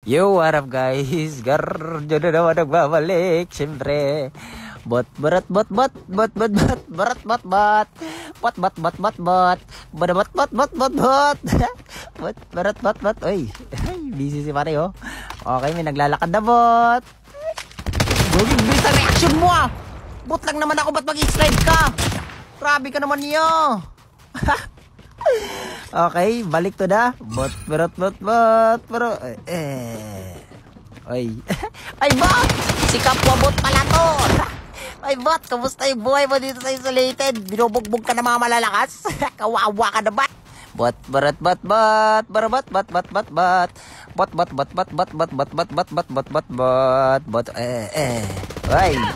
Yo, what up guys? Garjo na naman nagbabalik, siyempre. Bot. Barat. Oy, busy si pare, oh. Okay, may naglalakad na bot. Gugig, bilis ang reaction mo, ah. Bot lang naman ako, ba't mag-slide ka? Grabe ka naman niyo. Okay, balik to na. Bot. Pero, Oy. Ay, bot! Si Kapwa Bot pala to. Ay, bot, kamusta yung buhay mo dito sa Isolated? Binubugbog ka na mga malalakas? Kawawa ka na ba? Bot.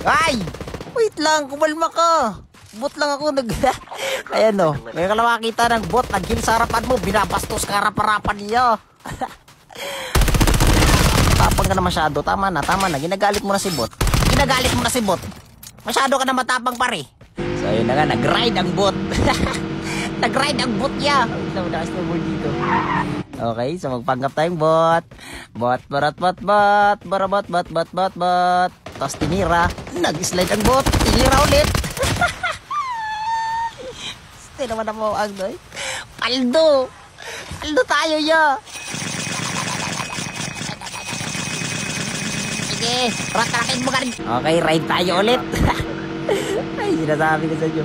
Ay! Wait lang, kumalma ka. Bot lang ako Ayan no, may makita ng bot, nag-heal sa harapan mo, binabastos ka harap-harapan niya. Tapang ka na masyado, tama na, ginagalit mo na si bot. Masyado ka na matapang pare. So yun na nga, nag-ride ang bot. Nag-ride ang bot niya. Dito. Okay, so magpanggap tayong bot. Bot. Tapos tinira, nag-slide ang bot, tinira ulit. Hindi naman mo ang doy. Paldo tayo ya. Sige, ratrakin mo ka rin. Okay, ride tayo ulit. Ay, sinasabi ko sa inyo.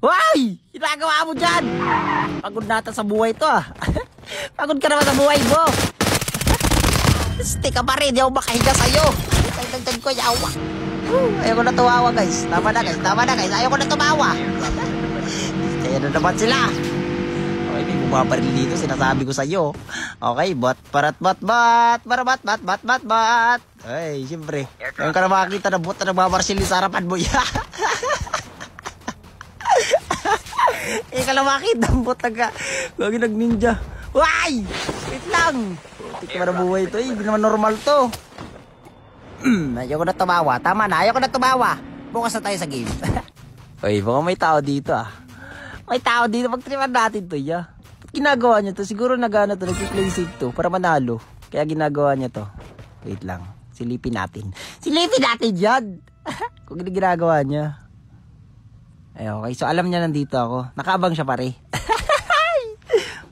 Why! Ginagawa mo dyan. Pagod nata sa buhay to, ah. Pagod ka naman sa buhay mo. Stick ka pa rin, di ako makahiga sa'yo. Tagtagtag ko, yawa. Ayaw ko na tumawa, guys. Tama na, guys. Ayaw ko na tumawa. Kaya na naman sila. Okay, may bumabaril dito, sinasabi ko sa'yo. Okay, bot. Ay, siyempre. Ngayon ka na makakita na bot na nagbabarsil sa harapan mo. Ngayon ka na makakita ng bot na gagawin nag-ninja. Why? Wait lang. Hindi ka na buhay ito. Hindi naman normal to. Ayaw ko na tumawa. Tama na, ayaw ko na tumawa. Bukas na tayo sa game. Uy, baka may tao dito, ah. May tao dito, pagtripan natin to, ya. Ginagawa niya to, siguro nag-ano to, nag-play safe to, para manalo. Kaya ginagawa niya to. Wait lang, silipin natin yan. Kung ginagawa niya. Ay, okay, so alam niya nandito ako. Nakaabang siya pare.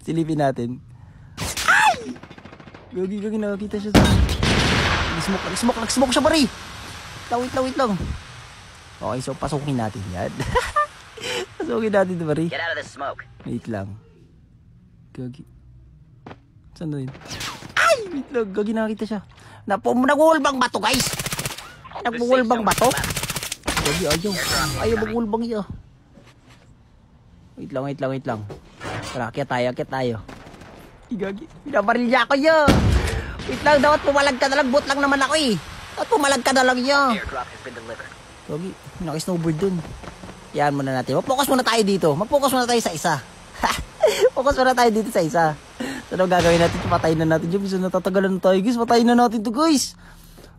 Silipin natin. Ay! Gagi, nakakita siya sa... Nag-smoke siya pare. Wait lang. Okay, so pasukin natin yan. Pasukin natin ito, pare. Get out of the smoke. Wait lang. Gagi. Saan na yun? Ay! Wait lang. Gagi, nakakita siya. Nag-wallbang ba to, guys? Nag-wallbang ba to? Gagi, ayaw mag-wallbang iya. Wait lang. Tara, akyat tayo. Gagi, pinabaril niya ako iya. Wait lang, dapat pumalag ka na lang. Bot lang naman ako eh. Dapat pumalag ka na lang iya. Airdrop has been delivered. Gagi, naki-snowboard dun. Yan muna natin. Mag-focus muna tayo dito. Mag-focus muna tayo sa isa. Focus muna tayo dito sa isa. So, ano gagawin natin? Patayin na natin. Bisa natatagalan na tayo, guys. Patayin na natin to, guys.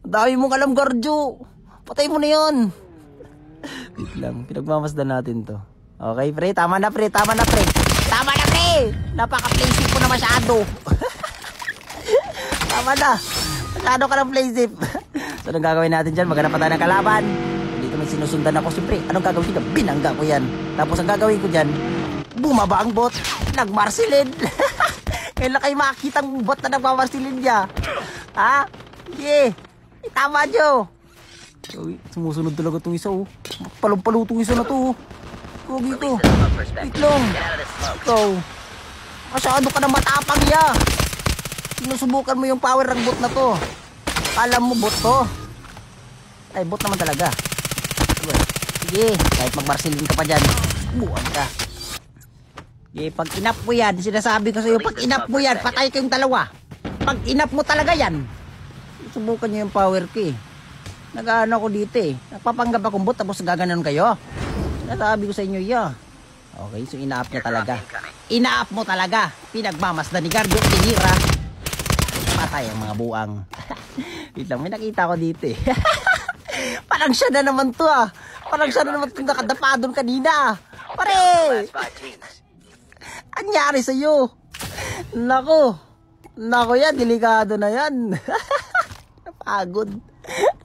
Ang dami mong alam, Garjo. Patayin mo na yan. Wait lang. Pinagmamasdan natin to. Okay, pre. Tama na, pre. Napaka-playsafe po na masyado. Tama na. Masyado ka ng playsafe. So, anong gagawin natin dyan? Maghanap pa tayo ng kalaban. Dito may sinusundan ako. Siyempre, anong gagawin ko? Binangga ko yan. Tapos ang gagawin ko dyan, bumaba ang bot. Nagmarsilin. Ngayon lang kayo makakita ang bot na nagmamarsilin niya. Ha? Sige. Tama nyo. Sumusunod talaga itong isa, oh. Palong-palo itong isa na to, oh. Kugi ko. Wait lang. Ikaw. Masyado ka na matapang niya. Sinusubukan mo yung power ng bot na to. Alam mo bot to. Ay, bot naman talaga. Sige, kahit magmarsilin ka pa dyan, buwan ka. Sige, pag inap mo yan, sinasabi ko sa'yo, pag inap mo yan, patay kayong dalawa. Pag inap mo talaga yan, subukan nyo yung power ko eh. Nag-ano ko dito eh. Nagpapanggap akong bot, tapos gaganon kayo. Sinasabi ko sa inyo ya. Okay, so ina-up niya talaga. Ina-up mo talaga. Pinagmamasdan ni Gardo, tinira. Patay ang mga buang. Wait lang, may nakita ko dito eh. Parang siya na naman to, ah. Parang siya na naman itong nakadapa doon kanina. Pare! Anyari sa'yo? Nako. Nako yan, delikado na yan. Napagod.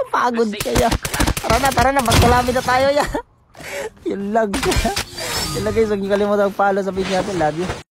Napagod kaya. Tara na, magkalamid na tayo yan. Yun lang. Yun lang guys, huwag niyo kalimutan mag-follow sa page natin. Love you.